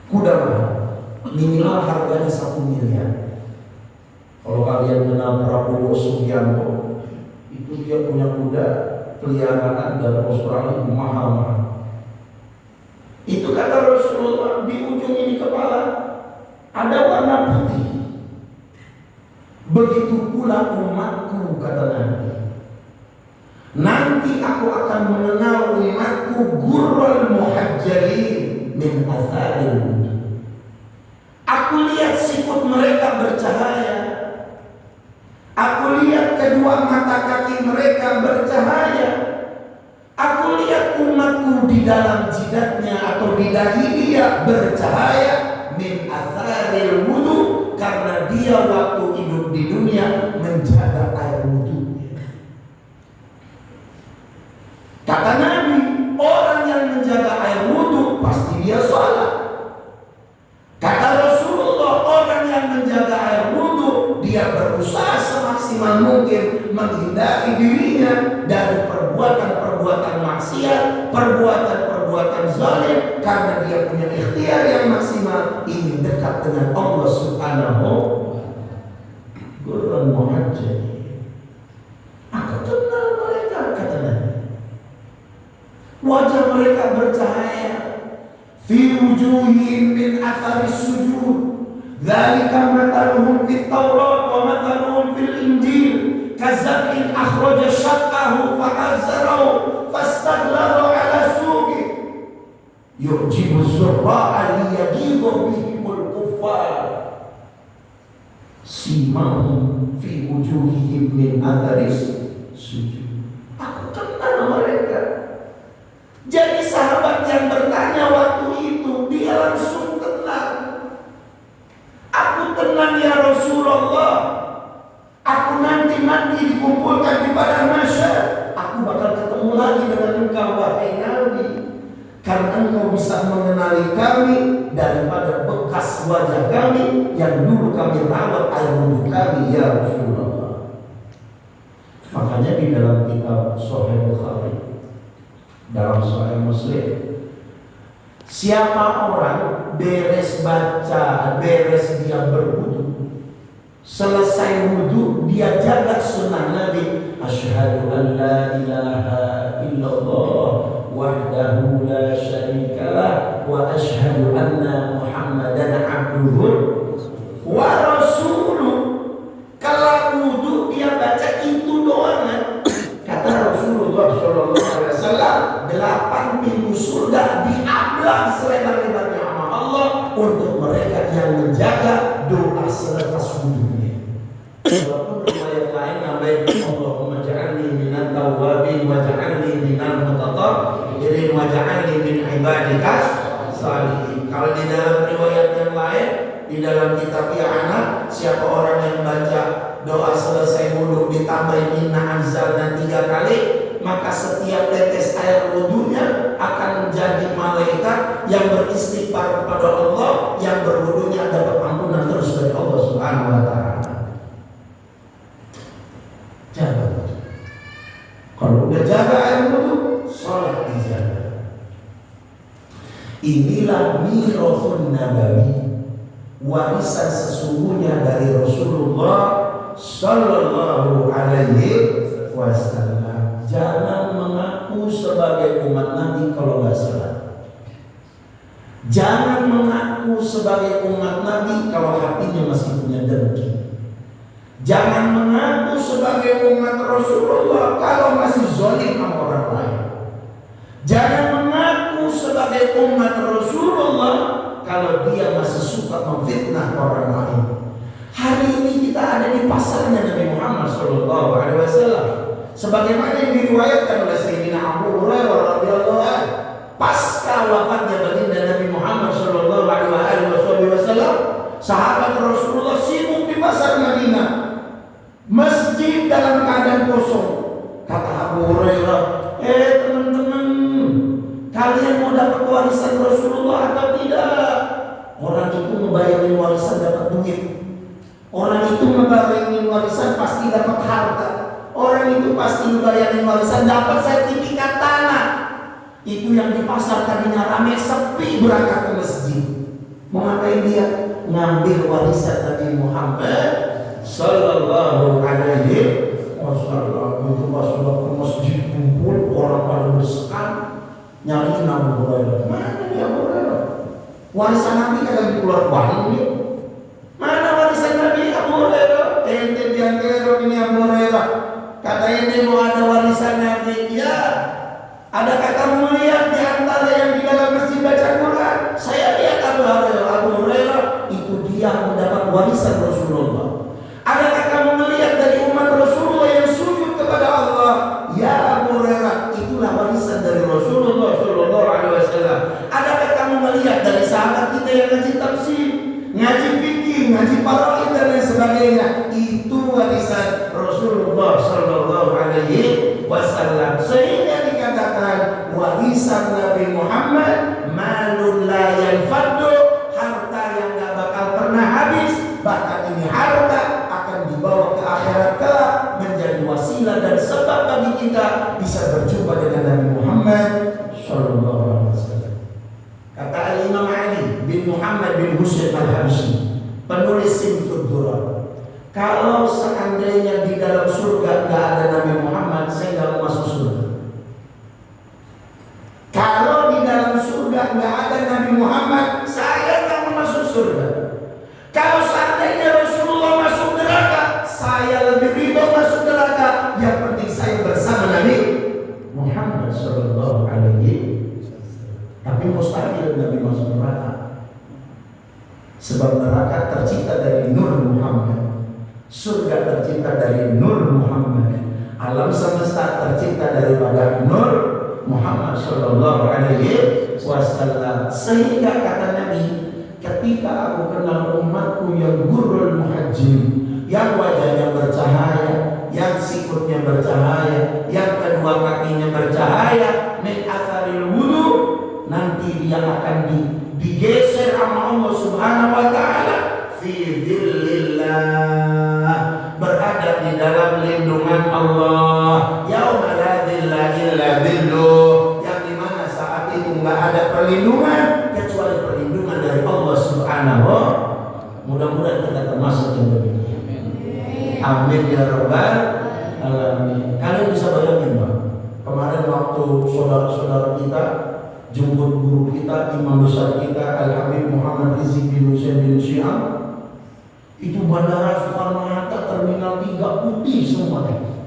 Kuda mahal, minimal harganya 1 miliar. Kalau kalian kenal Prabowo Subianto, itu dia punya kuda peliharaan dari Australia mahal-mahal. Itu kata Rasulullah, di ujung ini kepala ada warna putih. Begitu pula umatku, kata Nabi. Nanti aku akan mengenal umatku gurrul muhajjalin min atharil wudu. Aku lihat sikut mereka bercahaya. Aku lihat kedua mata kaki mereka bercahaya. Aku lihat umatku di dalam jidatnya atau di dahi dia bercahaya min atharil wudu, karena dia waktu hidup di dunia menjaga air wudu. Kata Nabi, orang yang menjaga air wudu pasti dia sholat. Kata Rasulullah, orang yang menjaga air wudu dia berusaha semaksimal mungkin menghindari dirinya dari perbuatan-perbuatan maksiat, perbuatan-perbuatan zalim, karena dia punya ikhtiar yang maksimal ingin dekat dengan Allah Subhanahu wa ta'ala. Gurrul muhajjalin. Aku kenal mereka, kata Nabi. Wajah mereka bercahaya. Fi wujuhihim min atharis sujud. Dzalika mathaluhum fit Taurat wa mathaluhum fil Injil. Kazar'in akhraja syat'ahu fa'azarahu fastaghlaba 'ala suqi. Yu'jibu az-zurra'a liyaghidha bihimul kuffar. Simahum fi wujuhihim min atharis sujud. Aku kenal mereka. Jadi sahabat yang bertanya waktu itu, dia langsung tenang. Aku tenang ya Rasulullah. Aku nanti dikumpulkan di padang mahsyar. Aku bakal ketemu lagi dengan engkau wahai Nabi. Karena engkau bisa mengenali kami daripada bekas wajah kami yang dulu kami rawat air wudu kami ya Rasulullah. Makanya di dalam kitab Sahih Bukhari, dalam Sahih Muslim, siapa orang beres baca, beres dia berwudu, selesai wudu dia jaga sunnah Nabi, asyhadu an la ilaha illallah wahdahu la syarikalah wa asyhadu anna Muhammadan abduhu wa rasuluh. Kalau wudu dia baca itu doang. Kata Rasulullah SAW, 8 pintu surga diablang selebar-lebarnya sama Allah untuk mereka yang menjaga doa selepas wudunya. Walaupun riwayat lain namanya Allahumma ja'alni minat tawwabin wa ja'alni minal mutatahhirin wa ja'alni min ibadikas salihin. Kalau di dalam riwayat yang lain, di dalam kitab I'anah, siapa orang yang baca doa selesai wudu ditambahin inna anzalna 3 kali, maka setiap tetes air wudunya akan menjadi malaikat yang beristighfar kepada Allah, yang berwudunya dapat ampunan terus dari Allah Subhanahu wa ta'ala. Jaga wudu. Kalau udah jaga air wudu, sholat dijaga. Inilah mirathun nabawi, warisan sesungguhnya dari Rasulullah Sallallahu alaihi wasallam. Jangan mengaku sebagai umat Nabi kalau nggak salah. Jangan mengaku sebagai umat Nabi kalau hatinya masih punya dengki. Jangan mengaku sebagai umat Rasulullah kalau masih zalim sama orang lain. Jangan mengaku sebagai umat Rasulullah kalau dia masih suka memfitnah orang lain. Hari ini kita ada di pasarnya Nabi Muhammad SAW, sebagaimana yang diriwayatkan oleh Sayyidina Abu Hurairah radhiyallahu anhu. Pasca wafatnya baginda Nabi Muhammad SAW, sahabat Rasulullah sibuk di pasar Madinah, masjid dalam keadaan kosong. Kata Abu Hurairah, teman-teman, kalian mau dapat warisan Rasulullah atau tidak? Orang itu membayangin warisan dapat duit. Orang itu membayangin warisan pasti dapat harta. Orang itu pasti membayangin warisan dapat sertifikat tanah. Itu yang di pasar tadinya ramai sepi berangkat ke masjid. lihat ngambil warisan Nabi Muhammad sallallahu alaihi wasallam. Itu pas sudah ke masjid kumpul orang pada bersekan nyariin Abu Hurairah. Mana dia Abu Hurairah? Warisan Nabi kagak dikeluarkan ini. Mana warisan Nabi Abu Hurairah? Ente diantero ini Abu Hurairah. Kata ente mau ada warisan Nabi. Ya. Adakah kamu melihat di antara yang di dalam masjid baca Quran? Saya lihat Abu Hurairah itu dia mendapat warisan Rasulullah. Adakah kamu melihat dari umat Rasulullah yang sujud kepada Allah? Ya Abu Hurairah, itulah warisan dari Rasulullah Sallallahu Alaihi Wasallam. Adakah kamu melihat dari sahabat kita yang ngaji tafsir, ngaji fikih, ngaji faraid dan lain sebagainya? Itu warisan Rasulullah Sallallahu Alaihi Wasallam. Sehingga dikatakan warisan Nabi Muhammad malun la yanfaddu, harta yang gak bakal pernah habis. Bahkan ini harta akan dibawa ke akhirat kelak menjadi wasilah dan sebab bagi kita bisa berjumpa dengan Nabi Muhammad sallallahu alaihi wasallam. Kata Imam Ali bin Muhammad bin Husain al-Habsyi, penulis Simtud Durar, kalau seandainya di dalam surga gak ada Nabi Muhammad, saya gak mau masuk surga. Kalau di dalam surga nggak ada Nabi Muhammad, saya nggak mau masuk surga. Kalau seandainya Rasulullah masuk neraka, saya lebih ridho masuk neraka. Yang penting saya bersama Nabi Muhammad Sallallahu Alaihi Wasallam. Tapi mustahil Nabi masuk neraka, sebab neraka tercipta dari nur Muhammad, surga tercipta dari nur Muhammad, alam semesta tercipta daripada nur Muhammad Sallallahu Alaihi Wasallam. Sehingga kata Nabi, ketika aku kenal umatku yang gurul muhajir, yang wajahnya bercahaya, yang sikutnya bercahaya, yang kedua kakinya bercahaya, min atharil wudu, nanti dia akan digeser sama Allah Subhanahu Wa Taala fi dhillillah, berada di dalam lindungan Allah. Yauma la dhilla illa dhilluh, yang dimana saat itu nggak ada perlindungan kecuali perlindungan dari Allah Subhanahu. Mudah-mudahan kita termasuk yang demikian. Amin ya rabbal alamin. Kalian bisa bayangin Pak, kemarin waktu saudara-saudara kita jemput guru kita, imam besar kita Al-Habib Muhammad Rizik bin Hussein bin Syiah, itu bandara Soekarno-Hatta terminal 3 putih semuanya,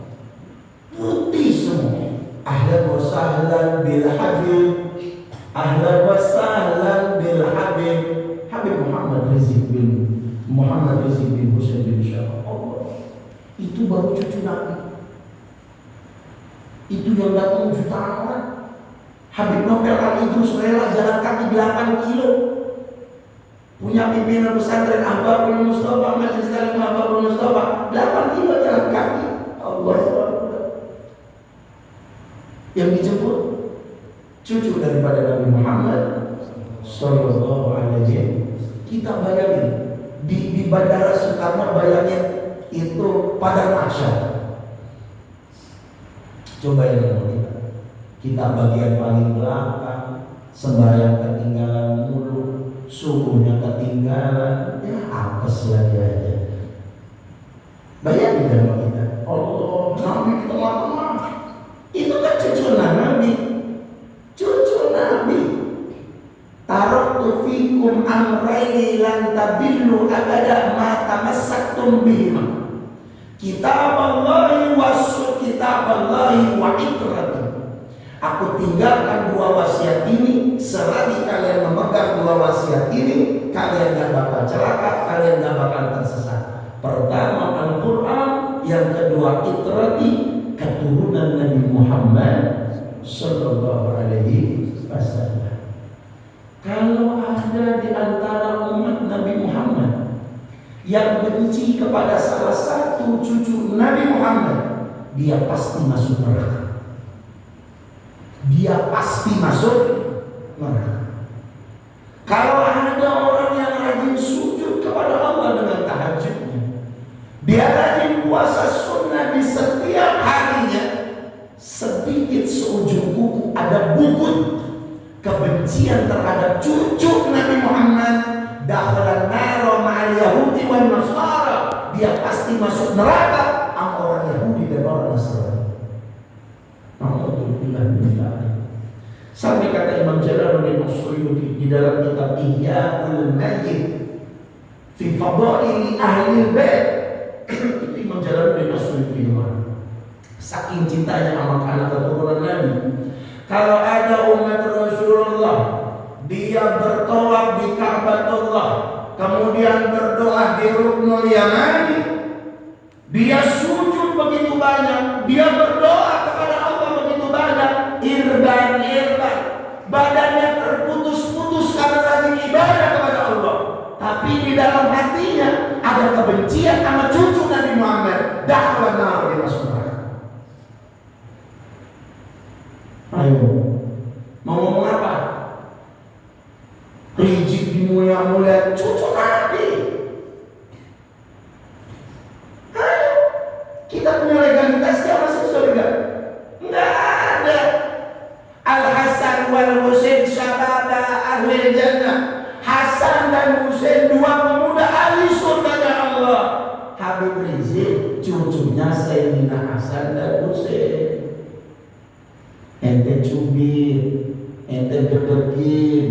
putih semua. Ahlan wa sahlan bil habib, ahlan wa sahlan bil habib, Habib Muhammad Rizik bin Hussein bin Syiah. Allah, itu baru cucu Nabi. Itu yang datang jutaan orang. Habib Nobel Al-Idrus rela jalan kaki 8 kilo. Punya pimpinan pesantren Ahbabul Mustafa, Majelis Taklim Ahbabul Mustafa, 8 kilo jalan kaki. Allah. Yang dijemput cucu daripada Nabi Muhammad Sallallahu Alaihi Wasallam. Kita bayangin di Bandara Soekarno, bayangin itu pada mahsyar. Coba yang kita bagian paling belakang, sembahyang ketinggalan mulu, subuhnya ketinggalan, ya apes lagi aja. Bayangin sama kita, Allah, Nabi di tengah-tengah. Itu kan cucu Nabi, cucu Nabi. Taraktu fikum amraini lan tabillu abada ma tamassaktum bihima. Kitab Allahi wa kitab Allahi wa itrati. Aku tinggalkan 2 wasiat ini, selagi kalian memegang 2 wasiat ini, kalian gak bakal celaka, kalian gak bakal tersesat. Pertama Al-Quran, yang kedua itrati, keturunan Nabi Muhammad Sallallahu Alaihi Wasallam. Kalau ada di antara umat Nabi Muhammad yang benci kepada salah satu cucu Nabi Muhammad, dia pasti masuk neraka. Dia pasti masuk neraka. Kalau ada orang yang rajin sujud kepada Allah dengan tahajudnya, dia rajin puasa sunnah di setiap harinya, sedikit seujung kuku ada bubut kebencian terhadap cucu Nabi Muhammad, dakhala pasti masuk neraka orang Yahudi dan orang Nasrani. Sampai kata Imam Jalaluddin As-Suyuti di dalam kitab Ihya'ul Mayyit fi Fadaili Ahlil Bait, itu Imam Jalaluddin As-Suyuti saking cintanya sama anak keturunan Nabi, kalau ada umat Rasulullah dia bertawaf di Ka'batullah, kemudian berdoa di Ruknul Yamani, dia sujud begitu banyak, dia berdoa kepada Allah begitu banyak, irban, badannya terputus-putus karena rajin ibadah kepada Allah, tapi di dalam hatinya ada kebencian sama cucu Nabi Muhammad, dakwah Nabi Rasulullah. Ayo, mau ngomong apa? Rijik dimulia-mulia cucu Nabi. Ayo, kita punya legalitas dia masuk surga? Enggak ada. Al-Hasan wal Husain syababa ahli jannah. Hasan dan Husain dua pemuda ahli surga Allah. Habib Rizik cucunya Sayyidina Hasan dan Husain. Ente cubit, ente gedegin,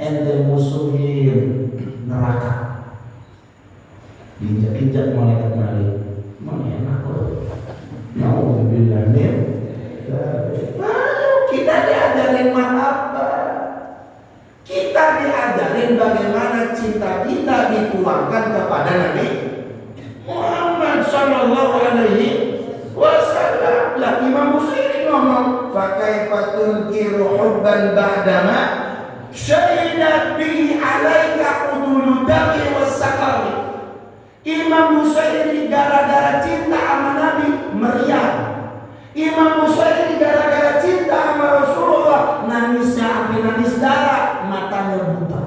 ente musuhin, neraka. Injak-injak malaikat Malik. Emang enak loh. Nauzubillah min. Kita diajarin apa? Kita diajarin bagaimana cinta kita dituangkan kepada Nabi Muhammad sallallahu alaihi wasallam. Lah Imam Busiri ngomong, fa kaifa tunkiru hubban ba'dama syahidat bihi alaika udulu dami wassaqami. Imam Busiri gara-gara cinta sama Nabi meriang. Imam Busiri gara-gara cinta sama Rasulullah nangisnya api nangis darah, matanya buta.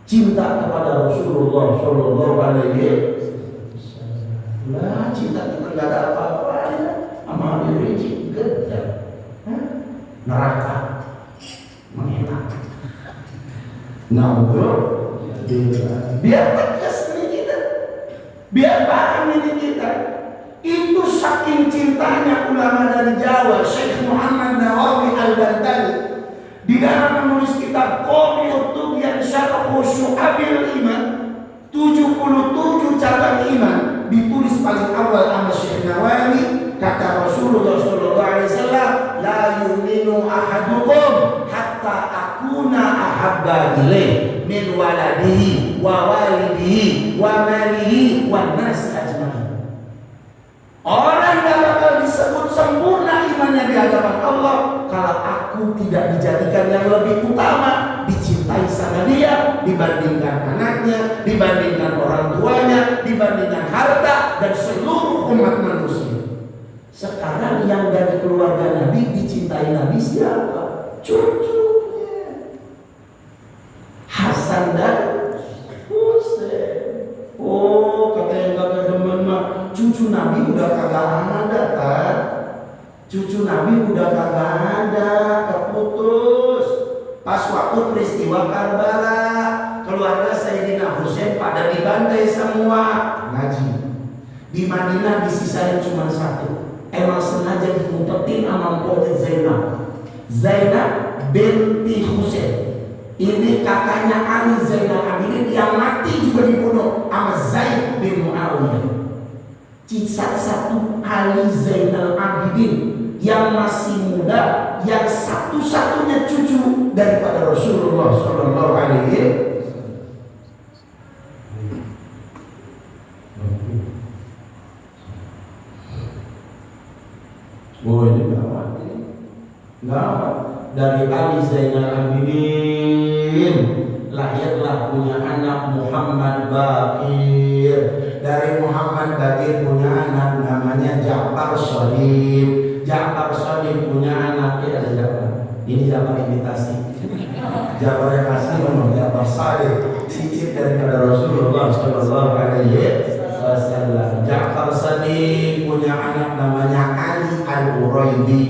Cinta kepada Rasulullah sallallahu alaihi wasallam. Lah cinta kita enggak ada apa-apanya sama Habib Rizik gede. Neraka mengenakan. Biar tegas ini kita, biar paham ini kita. Itu saking cintanya ulama dari Jawa, Syekh Muhammad Nawawi Al-Bantani di dalam menulis kitab Qawmi Tubyan Syarhu Syu'abil Iman, 77 cabang iman, ditulis paling awal sama Syekh Nawawi. Kata Rasulullah sallallahu alaihi wasallam, la yu'minu ahadukum hatta akuna ahabba ilaih min waladihi wa walidihi wa malihi wa nas ajmain. Orang yang bakal disebut sempurna imannya di hadapan Allah kalau aku tidak dijadikan yang lebih utama, dicintai sama dia dibandingkan anaknya, dibandingkan orang tuanya, dibandingkan harta dan seluruh umat manusia. Sekarang yang dari keluarga Nabi dicintai Nabi siapa? Cucunya Hasan dan Husain. Oh, kata yang kagak demen mah, cucu Nabi udah kagak ada kan? Cucu Nabi udah kagak ada, keputus. Pas waktu peristiwa Karbala, keluarga Sayyidina Husain pada dibantai semua. Ngaji di Madinah disisain cuma satu. Emang sengaja diumpetin sama mpoknya Zainab binti Husain. Ini kakaknya Ali Zainal Abidin yang mati juga dibunuh sama Zaid bin Muawiyah. Satu Ali Zainal Abidin yang masih muda, yang satu-satunya cucu daripada Rasulullah sallallahu alaihi wasallam. Oh ini gawat. Dari Ali Zainal Abidin lahirlah punya anak Muhammad Baqir. Dari Muhammad Baqir punya anak namanya Ja'far Shadiq. Ja'far Shadiq punya anak, ya ada Ja'far. Ini Ja'far imitasi. Ja'far yang asli memang Ja'far Shadiq, cicit daripada Rasulullah sallallahu alaihi wasallam. Ja'far Shadiq punya anak namanya Ali Al-Uraidi.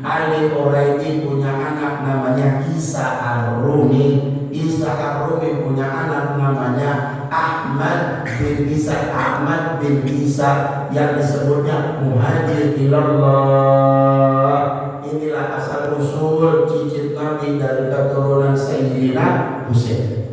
Ali Uraidi punya anak namanya Isa Ar-Rumi. Isa Ar-Rumi punya anak namanya Ahmad bin bin Isa, Ahmad bin Isa yang disebutnya muhajir ilallah. Inilah asal usul cicit Nabi dari keturunan Sayyidina Husain.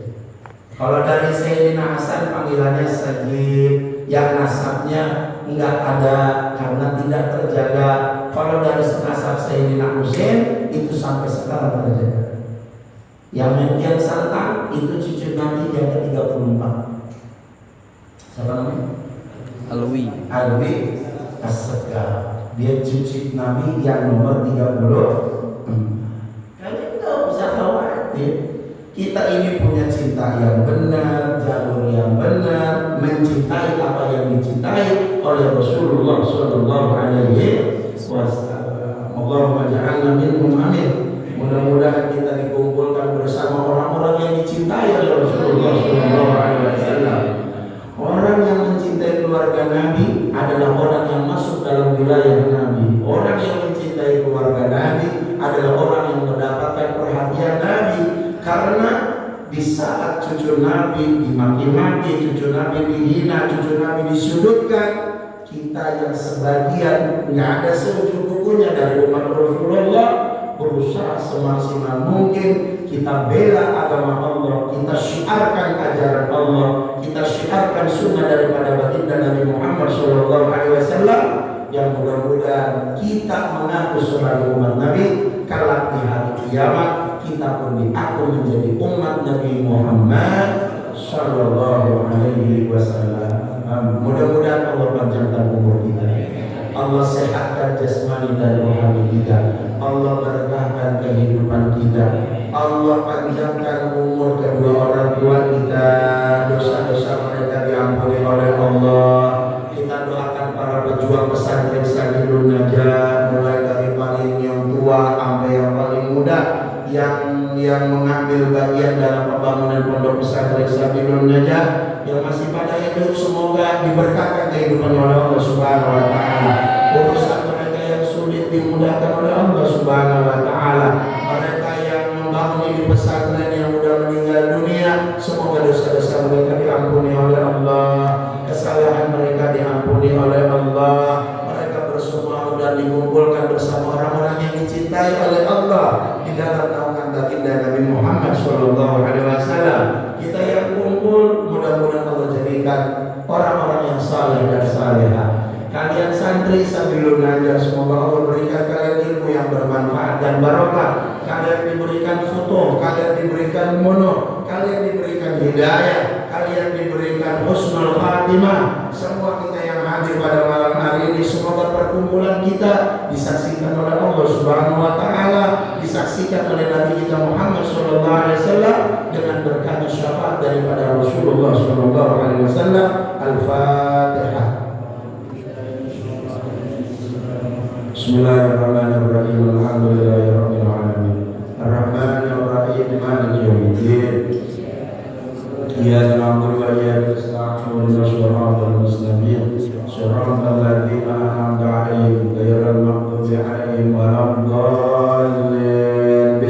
Kalau dari Sayyidina Hasan panggilannya Sajib, yang nasabnya enggak ada karena tidak terjaga. Kalau dari nasab Sayyidina Husain itu sampai sekarang terjaga. Yang Kian Santang itu cucu Nabi yang ke-34. Siapa namanya? Alwi As-Sekar. Dia cucu Nabi yang nomor 30. Kalian nggak usah khawatir. Kita ini punya cinta yang benar, jalur yang benar, mencintai apa yang dicintai oleh Rasulullah Sallallahu Alaihi Wasallam. Allahumma ja'alna minhum, amin. Mudah-mudahan kita dikumpulkan bersama orang-orang yang dicintai oleh Rasulullah Sallallahu Alaihi Wasallam. Orang yang mencintai keluarga Nabi adalah orang yang masuk dalam wilayah Nabi. Orang yang mencintai keluarga Nabi adalah orang yang mendapatkan perhatian Nabi. Karena di saat cucu Nabi dimaki-maki, cucu Nabi dihina, cucu Nabi disudutkan, kita yang sebagian nggak ada seujung kukunya dari umat Rasulullah berusaha semaksimal mungkin kita bela agama Allah, kita syiarkan ajaran Allah, kita syiarkan sunnah daripada baginda Nabi Muhammad SAW, yang mudah-mudahan kita mengaku sebagai umat Nabi. Kelak di hari kiamat kita pun diaku menjadi umat Nabi Muhammad Sallallahu Alaihi Wasallam. Mudah-mudahan Allah panjangkan umur kita, Allah sehatkan jasmani dan rohani kita, Allah berkahkan kehidupan kita, Allah panjangkan umur kedua orang tua kita, dosa-dosa mereka diampuni oleh Allah. Kita doakan para pejuang pesantren Sabilun Najah, mulai dari paling yang tua sampai yang paling muda, yang mengambil bagian dalam pembangunan pondok pesantren Sabilun Najah, yang masih pada hidup semoga diberkahkan kehidupan oleh Allah Subhanahu wa taala. Urusan mereka yang sulit dimudahkan oleh Allah Subhanahu wa taala. Mereka yang membangun ini pesantren yang sudah meninggal dunia, semoga dosa-dosa mereka diampuni oleh Allah, kesalahan mereka diampuni oleh Allah. Mereka bersama dan dikumpulkan bersama orang-orang yang dicintai oleh Allah di dalam naungan baginda Nabi Muhammad Sallallahu Alaihi Wasallam. Kita yang kumpul mudah-mudahan Allah jadikan orang-orang yang saleh dan salehah. Kalian santri Sabilun Najah, semoga Allah berikan kalian ilmu yang bermanfaat dan barokah. Kalian diberikan foto, kalian diberikan mono, kalian diberikan hidayah, kalian diberikan husnul khatimah. Semua kita yang hadir pada malam hari ini, semoga perkumpulan kita disaksikan oleh Allah Subhanahu wa taala, disaksikan oleh Nabi kita Muhammad sallallahu alaihi wasallam dengan berkah syafaat daripada Rasulullah sallallahu alaihi wasallam. Al-Fatihah. Bismillahirrahmanirrahim. Alhamdulillahirabbil alamin. Ar-Rahmanir Rahim. Maliki yaumiddin. Iyyaka na'budu wa iyyaka nasta'in. Ihdinas siratal mustaqim. Shiratal ladzina